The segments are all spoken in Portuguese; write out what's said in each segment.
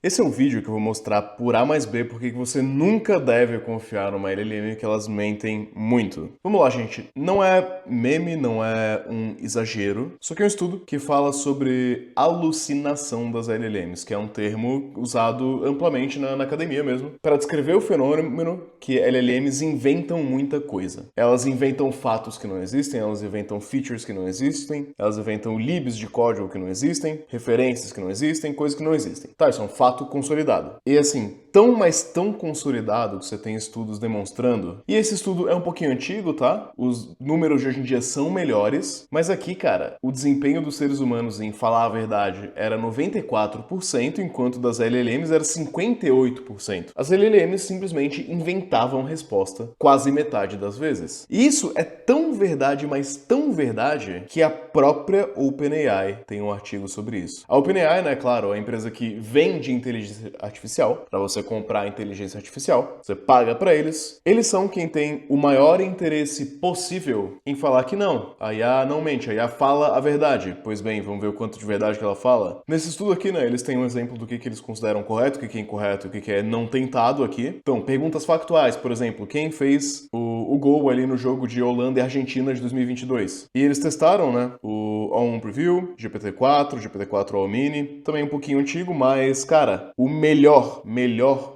Esse é um vídeo que eu vou mostrar por A mais B porque você nunca deve confiar numa LLM que elas mentem muito. Vamos lá, gente. Não é meme, não é um exagero, só que é um estudo que fala sobre alucinação das LLMs, que é um termo usado amplamente na academia mesmo, para descrever o fenômeno que LLMs inventam muita coisa. Elas inventam fatos que não existem, elas inventam features que não existem, elas inventam libs de código que não existem, referências que não existem, coisas que não existem. Tá, isso é um fato consolidado. E assim, mas tão consolidado que você tem estudos demonstrando. E esse estudo é um pouquinho antigo, tá? Os números de hoje em dia são melhores, mas aqui, cara, o desempenho dos seres humanos em falar a verdade era 94%, enquanto das LLMs era 58%. As LLMs simplesmente inventavam resposta quase metade das vezes. E isso é tão verdade, mas tão verdade, que a própria OpenAI tem um artigo sobre isso. A OpenAI, né, claro, é a empresa que vende inteligência artificial. Para você comprar inteligência artificial, você paga para eles. Eles são quem tem o maior interesse possível em falar que não, a IA não mente, a IA fala a verdade. Pois bem, vamos ver o quanto de verdade que ela fala. Nesse estudo aqui, né, eles têm um exemplo do que eles consideram correto, o que é incorreto, o que é não tentado aqui. Então, perguntas factuais, por exemplo, quem fez o gol ali no jogo de Holanda e Argentina de 2022? E eles testaram, né, o O1 Preview, GPT-4, GPT-4 All Mini, também um pouquinho antigo, mas, cara, o melhor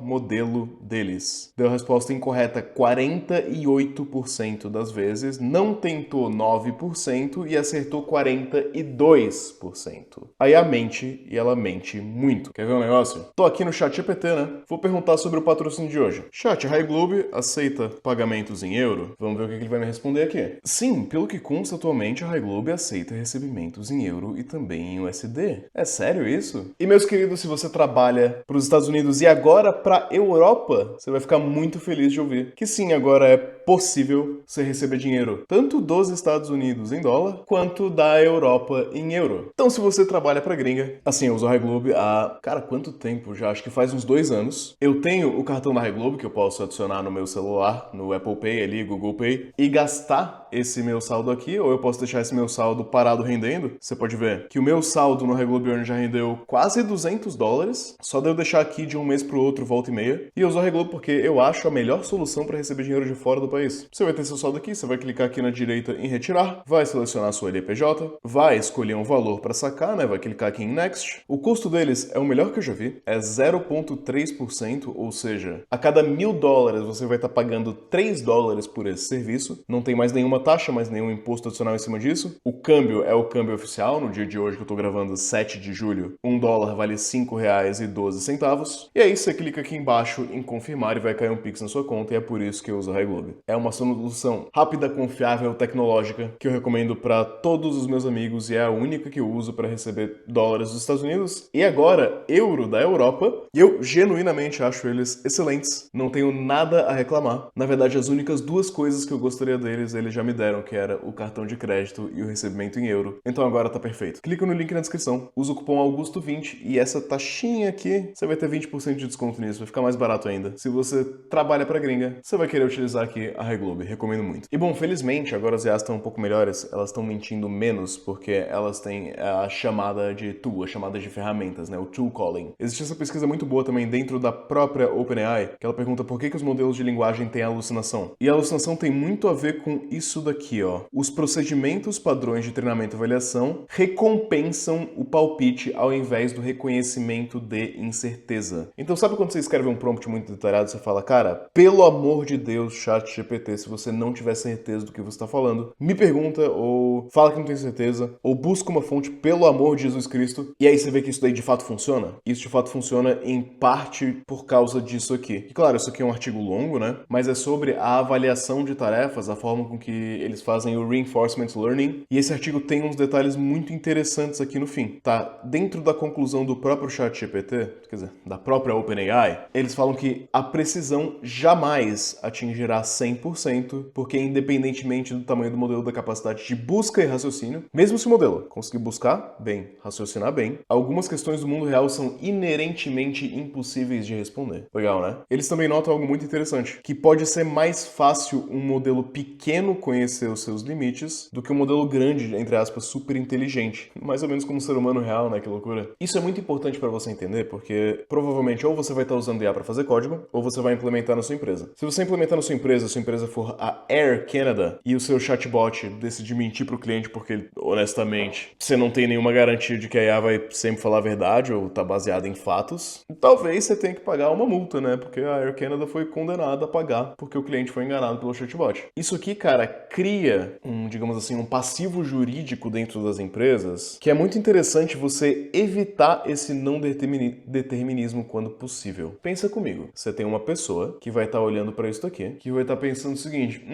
modelo deles deu a resposta incorreta 48% das vezes, não tentou 9% e acertou 42%. Aí a mente, e ela mente muito. Quer ver um negócio? Tô aqui no ChatGPT, né? Vou perguntar sobre o patrocínio de hoje. Chat, a High Globe aceita pagamentos em euro? Vamos ver o que ele vai me responder aqui. Sim, pelo que consta atualmente, a High Globe aceita recebimentos em euro e também em USD. É sério isso? E meus queridos, se você trabalha para os Estados Unidos e agora para a Europa, você vai ficar muito feliz de ouvir que sim, agora é possível você receber dinheiro tanto dos Estados Unidos em dólar quanto da Europa em euro. Então, se você trabalha para gringa, assim, eu uso a High Globe há, cara, quanto tempo já? Acho que faz uns 2 anos. Eu tenho o cartão da High Globe que eu posso adicionar no meu celular, no Apple Pay ali, Google Pay, e gastar esse meu saldo aqui, ou eu posso deixar esse meu saldo parado rendendo. Você pode ver que o meu saldo no High Globe Earn já rendeu quase $200, só de eu deixar aqui de um mês pro outro, volta e meia. E eu uso a High Globe porque eu acho a melhor solução para receber dinheiro de fora do país. Você vai ter seu saldo aqui, você vai clicar aqui na direita em retirar, vai selecionar a sua LPJ, vai escolher um valor para sacar, né? Vai clicar aqui em Next. O custo deles é o melhor que eu já vi, é 0,3%, ou seja, a cada $1.000 você vai estar pagando $3 por esse serviço. Não tem mais nenhuma taxa, mais nenhum imposto adicional em cima disso. O câmbio é o câmbio oficial, no dia de hoje que eu tô gravando, 7 de julho, $1 vale R$5,12. E aí você clica aqui embaixo em confirmar e vai cair um Pix na sua conta, e é por isso que eu uso a High Globe. É uma solução rápida, confiável, tecnológica, que eu recomendo para todos os meus amigos e é a única que eu uso para receber dólares dos Estados Unidos e agora euro da Europa. E eu genuinamente acho eles excelentes, não tenho nada a reclamar. Na verdade, as únicas duas coisas que eu gostaria deles, eles já me deram, que era o cartão de crédito e o recebimento em euro. Então agora tá perfeito. Clica no link na descrição, usa o cupom Augusto20 e essa taxinha aqui, você vai ter 20% de desconto nisso, vai ficar mais barato ainda. Se você trabalha pra gringa, você vai querer utilizar aqui a High Globe, recomendo muito. E bom, felizmente agora as IAs estão um pouco melhores, elas estão mentindo menos porque elas têm a chamada de tool, a chamada de ferramentas, né, o tool calling. Existe essa pesquisa muito boa também dentro da própria OpenAI, que ela pergunta por que os modelos de linguagem têm alucinação. E a alucinação tem muito a ver com isso daqui, ó. Os procedimentos padrões de treinamento e avaliação recompensam o palpite ao invés do reconhecimento de incerteza. Então sabe quando você escreve um prompt muito detalhado, você fala, cara, pelo amor de Deus, ChatGPT, se você não tiver certeza do que você está falando, me pergunta, ou fala que não tem certeza, ou busca uma fonte, pelo amor de Jesus Cristo, e aí você vê que isso daí de fato funciona. Isso de fato funciona em parte por causa disso aqui. E claro, isso aqui é um artigo longo, né? Mas é sobre a avaliação de tarefas, a forma com que eles fazem o reinforcement learning, e esse artigo tem uns detalhes muito interessantes aqui no fim, tá? Dentro da conclusão do próprio ChatGPT, quer dizer, da própria OpenAI, OpenAI, eles falam que a precisão jamais atingirá 100%, porque independentemente do tamanho do modelo, da capacidade de busca e raciocínio, mesmo se o modelo conseguir buscar bem, raciocinar bem, algumas questões do mundo real são inerentemente impossíveis de responder. Legal, né? Eles também notam algo muito interessante, que pode ser mais fácil um modelo pequeno conhecer os seus limites do que um modelo grande, entre aspas, super inteligente. Mais ou menos como um ser humano real, né? Que loucura. Isso é muito importante para você entender, porque provavelmente ou você vai estar usando IA para fazer código, ou você vai implementar na sua empresa. Se você implementar na sua empresa for a Air Canada e o seu chatbot decidir mentir pro cliente porque, honestamente, você não tem nenhuma garantia de que a IA vai sempre falar a verdade ou tá baseada em fatos, talvez você tenha que pagar uma multa, né? Porque a Air Canada foi condenada a pagar porque o cliente foi enganado pelo chatbot. Isso aqui, cara, cria digamos assim, um passivo jurídico dentro das empresas que é muito interessante você evitar esse não determinismo quando possível. Pensa comigo, você tem uma pessoa que vai estar olhando para isso aqui, que vai estar pensando o seguinte,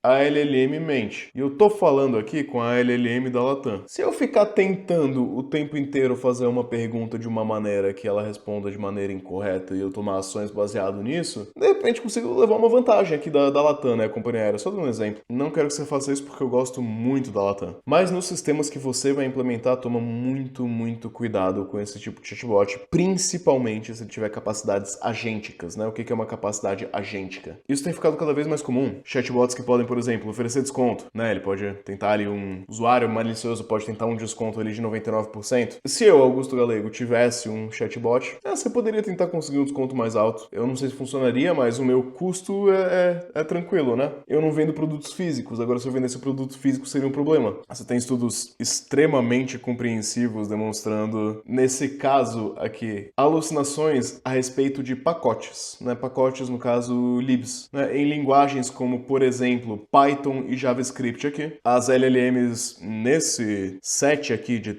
a LLM mente, e eu tô falando aqui com a LLM da Latam. Se eu ficar tentando o tempo inteiro fazer uma pergunta de uma maneira que ela responda de maneira incorreta e eu tomar ações baseado nisso, de repente consigo levar uma vantagem aqui da Latam, né, a companhia aérea. Só dando um exemplo. Não quero que você faça isso porque eu gosto muito da Latam. Mas nos sistemas que você vai implementar, toma muito cuidado com esse tipo de chatbot, principalmente se ele tiver capacidades agênticas, né? O que é uma capacidade agêntica? Isso tem ficado cada vez mais comum. Chatbots que podem, por exemplo, oferecer desconto, né? Ele pode tentar ali, um usuário malicioso pode tentar um desconto ali de 99%. Se eu, Augusto Galego, tivesse um chatbot, você poderia tentar conseguir um desconto mais alto. Eu não sei se funcionaria, mas o meu custo é tranquilo, né? Eu não vendo produtos físicos, agora se eu vendesse produto físico seria um problema. Você tem estudos extremamente compreensivos demonstrando, nesse caso aqui, alucinações a respeito de pacotes, né? Pacotes, no caso, libs, né? Em linguagens como, por exemplo, Python e JavaScript aqui. As LLMs nesse set aqui de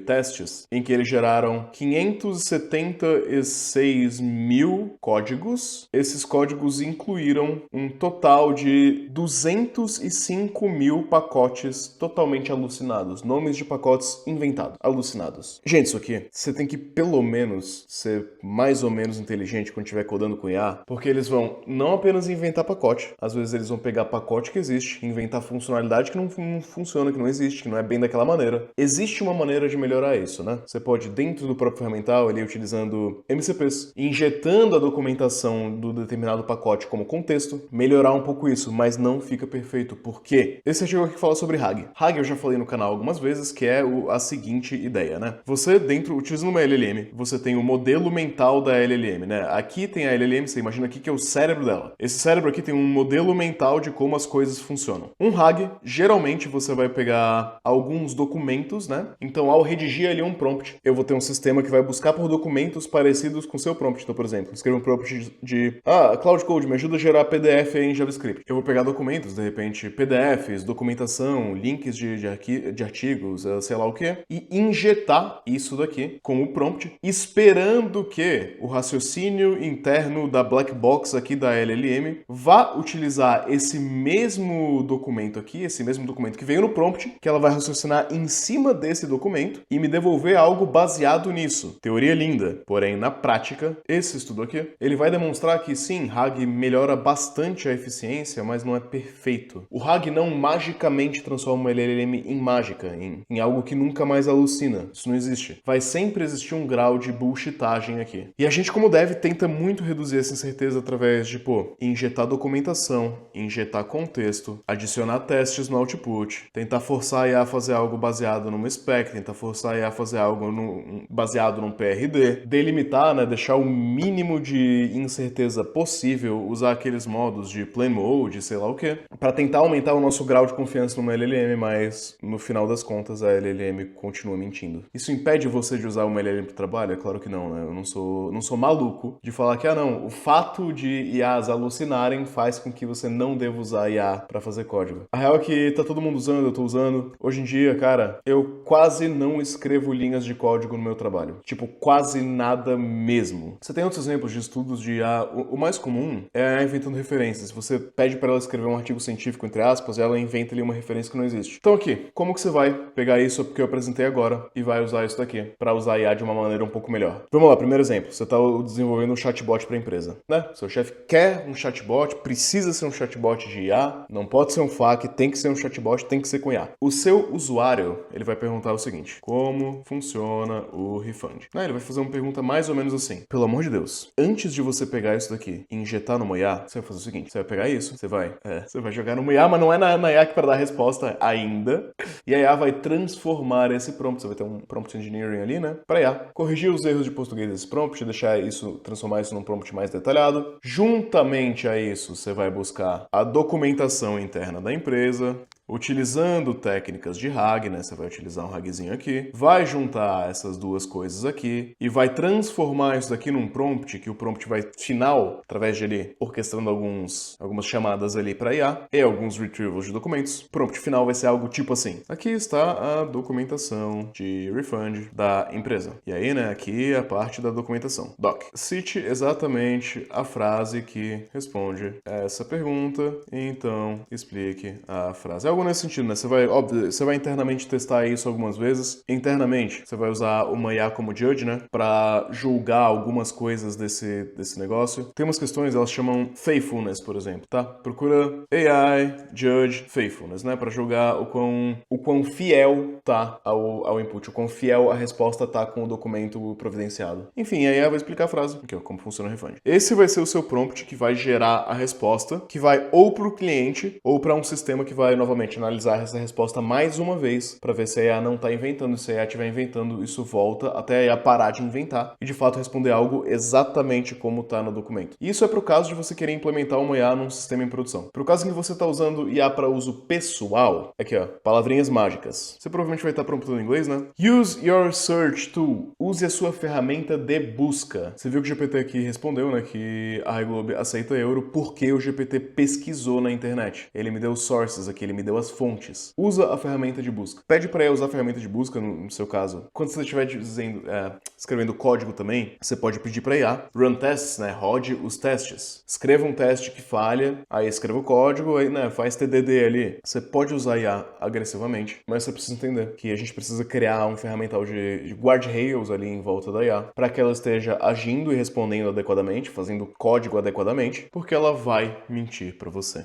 testes, em que eles geraram 576 mil códigos, esses códigos incluíram um total de 205 mil pacotes totalmente alucinados. Nomes de pacotes inventados, alucinados. Gente, isso aqui, você tem que pelo menos ser mais ou menos inteligente quando estiver codando com IA, porque eles vão não apenas inventar pacote, às vezes eles vão pegar pacote que existe, inventar funcionalidade que não funciona, que não existe, que não é bem daquela maneira. Existe uma maneira de melhorar isso, né? Você pode, dentro do próprio ferramental, ali utilizando MCPs, injetando a documentação do determinado pacote como contexto, melhorar um pouco isso, mas não fica perfeito. Por quê? Esse artigo aqui fala sobre RAG. RAG eu já falei no canal algumas vezes, que é a seguinte ideia, né? Você utilizando uma LLM, você tem o modelo mental da LLM, né? Aqui tem a LLM, você imagina aqui que é o cérebro dela. Esse cérebro aqui tem um modelo mental de como as coisas funcionam. Um RAG, geralmente você vai pegar alguns documentos, né? Então, ao redigir ali um prompt, eu vou ter um sistema que vai buscar por documentos parecidos com o seu prompt. Então, por exemplo, escreva um prompt Cloud Code, me ajuda a gerar PDF em JavaScript. Eu vou pegar documentos, de repente, PDFs, documentação, links de artigos, sei lá o que, e injetar isso daqui como prompt, esperando que o raciocínio interno da black box aqui da LLM vá utilizar esse mesmo documento aqui, esse mesmo documento que veio no prompt, que ela vai raciocinar em cima desse documento e me devolver algo baseado nisso. Teoria linda, porém na prática, esse estudo aqui, ele vai demonstrar que sim, RAG melhora bastante a eficiência, mas não é perfeito. O RAG não magicamente transforma uma LLM em mágica, em algo que nunca mais alucina. Isso não existe. Vai sempre existir um grau de bullshitagem aqui. E a gente, como dev, tenta muito reduzir essa incerteza através de, injetar documentação, injetar contexto, adicionar testes no output, tentar forçar a IA a fazer algo baseado numa spec, tentar forçar a IA a fazer algo baseado num PRD, delimitar, né, deixar o mínimo de incerteza possível, usar aqueles modos de plain mode, sei lá o que, para tentar aumentar o nosso grau de confiança numa LLM, mas no final das contas a LLM continua mentindo. Isso impede você de usar uma LLM para trabalho? É claro que não, né? Eu não sou maluco de falar que, o fato de IAs alucinarem faz com que você não deva usar IA para fazer código. A real é que tá todo mundo usando, eu tô usando. Hoje em dia, cara, eu quase não escrevo linhas de código no meu trabalho. Tipo, quase nada mesmo. Você tem outros exemplos de estudos de IA. O mais comum é inventando referências. Você pede para ela escrever um artigo científico, entre aspas, e ela inventa ali uma referência que não existe. Então aqui, como que você vai pegar isso que eu apresentei agora e vai usar isso daqui para usar IA de uma maneira um pouco melhor? Vamos lá, primeiro exemplo. você está desenvolvendo um chatbot para a empresa, né? Seu chefe quer um chatbot, precisa ser um chatbot de IA, não pode ser um FAQ, tem que ser um chatbot, tem que ser com IA. O seu usuário, ele vai perguntar o seguinte: como funciona o refund? Ele vai fazer uma pergunta mais ou menos assim: pelo amor de Deus, antes de você pegar isso daqui e injetar numa IA, você vai fazer o seguinte: você vai pegar isso, você vai jogar numa IA, mas não é na IA que para dar a resposta ainda, e a IA vai transformar esse prompt, você vai ter um prompt engineering ali, né, para IA, corrigir os erros de português desse prompt, transformar isso num prompt mais detalhado. Juntamente a isso, você vai buscar a documentação interna da empresa, utilizando técnicas de RAG, né? Você vai utilizar um RAGzinho aqui, vai juntar essas duas coisas aqui e vai transformar isso daqui num prompt, que o prompt vai final, através de ele orquestrando algumas chamadas ali para IA e alguns retrievals de documentos. O prompt final vai ser algo tipo assim: aqui está a documentação de refund da empresa. E aí, né, aqui é a parte da documentação. Doc, cite exatamente a frase que responde essa pergunta e então explique a frase. Algo nesse sentido, né? Você vai internamente testar isso algumas vezes. Internamente, você vai usar uma IA como judge, né? Para julgar algumas coisas desse negócio. Tem umas questões, elas chamam faithfulness, por exemplo, tá? Procura AI, judge, faithfulness, né? Para julgar o quão fiel tá ao input, o quão fiel a resposta tá com o documento providenciado. Enfim, a IA vai explicar a frase, aqui, ó, como funciona o refund. Esse vai ser o seu prompt que vai gerar a resposta, que vai ou para o cliente ou para um sistema que vai novamente analisar essa resposta mais uma vez para ver se a IA não está inventando. Se a IA estiver inventando, isso volta até a IA parar de inventar e de fato responder algo exatamente como está no documento. Isso é para o caso de você querer implementar uma IA num sistema em produção. Para o caso em que você está usando IA para uso pessoal, aqui ó, palavrinhas mágicas. Você provavelmente vai estar promptando em inglês, né? Use your search tool. Use a sua ferramenta de busca. Você viu que o GPT aqui respondeu, né, que a HiGlobe aceita euro porque o GPT pesquisou na internet. Ele me deu os sources aqui, ele me deu as fontes. Usa a ferramenta de busca. Pede para ele usar a ferramenta de busca, no seu caso. Quando você estiver escrevendo código também, você pode pedir para IA, run tests, né, rode os testes. Escreva um teste que falha, aí escreva o código, aí, né, faz TDD ali. Você pode usar IA agressivamente, mas você precisa entender que a gente precisa criar um ferramental de guardrails ali em volta da IA, para que ela esteja agindo e respondendo adequadamente, fazendo código adequadamente, porque ela vai mentir para você.